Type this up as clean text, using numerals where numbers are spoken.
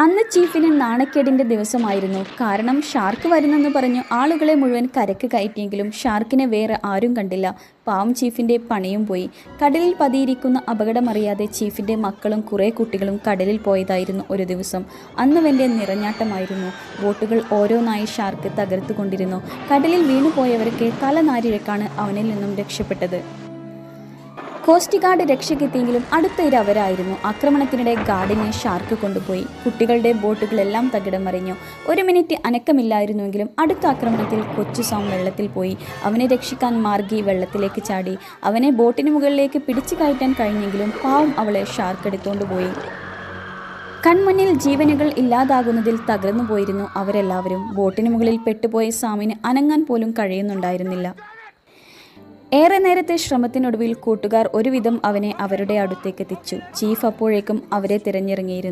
അന്ന് ചീഫിന് നാണക്കേടിൻ്റെ ദിവസമായിരുന്നു. കാരണം ഷാർക്ക് വരുന്നെന്ന് പറഞ്ഞു ആളുകളെ മുഴുവൻ കരക്ക് കയറ്റിയെങ്കിലും ഷാർക്കിനെ വേറെ ആരും കണ്ടില്ല. പാവം ചീഫിൻ്റെ പണിയും പോയി. കടലിൽ പതിയിരിക്കുന്ന അപകടമറിയാതെ ചീഫിൻ്റെ മക്കളും കുറേ കുട്ടികളും കടലിൽ പോയതായിരുന്നു ഒരു ദിവസം. അന്നവൻ്റെ നിറഞ്ഞാട്ടമായിരുന്നു. ബോട്ടുകൾ ഓരോന്നായി ഷാർക്ക് തകർത്തുകൊണ്ടിരുന്നു. കടലിൽ വീണുപോയവരൊക്കെ തലനാരിഴക്കാണ് അവനിൽ നിന്നും രക്ഷപ്പെട്ടത്. കോസ്റ്റ് ഗാർഡ് രക്ഷയ്ക്കെത്തിയെങ്കിലും അടുത്ത ഇര അവരായിരുന്നു. ആക്രമണത്തിനിടെ ഗാർഡിനെ ഷാർക്ക് കൊണ്ടുപോയി. കുട്ടികളുടെ ബോട്ടുകളെല്ലാം തകിടം മറിഞ്ഞു. 1 മിനിറ്റ് അനക്കമില്ലായിരുന്നുവെങ്കിലും അടുത്ത ആക്രമണത്തിൽ കൊച്ചു സാം വെള്ളത്തിൽ പോയി. അവനെ രക്ഷിക്കാൻ മാർഗി വെള്ളത്തിലേക്ക് ചാടി. അവനെ ബോട്ടിന് മുകളിലേക്ക് പിടിച്ചു കയറ്റാൻ കഴിഞ്ഞെങ്കിലും പാവം അവളെ ഷാർക്ക് എടുത്തുകൊണ്ടുപോയി. കൺമുന്നിൽ ജീവനുകൾ ഇല്ലാതാകുന്നതിൽ തകർന്നു പോയിരുന്നു അവരെല്ലാവരും. ബോട്ടിന് മുകളിൽ പെട്ടുപോയ സാമിന് അനങ്ങാൻ പോലും കഴിയുന്നുണ്ടായിരുന്നില്ല. ഏറെ നേരത്തെ ശ്രമത്തിനൊടുവിൽ കൂട്ടുകാർ ഒരുവിധം അവനെ അവരുടെ അടുത്തേക്ക് എത്തിച്ചു. ചീഫ് അപ്പോഴേക്കും അവരെ തിരഞ്ഞിറങ്ങിയിരുന്നു.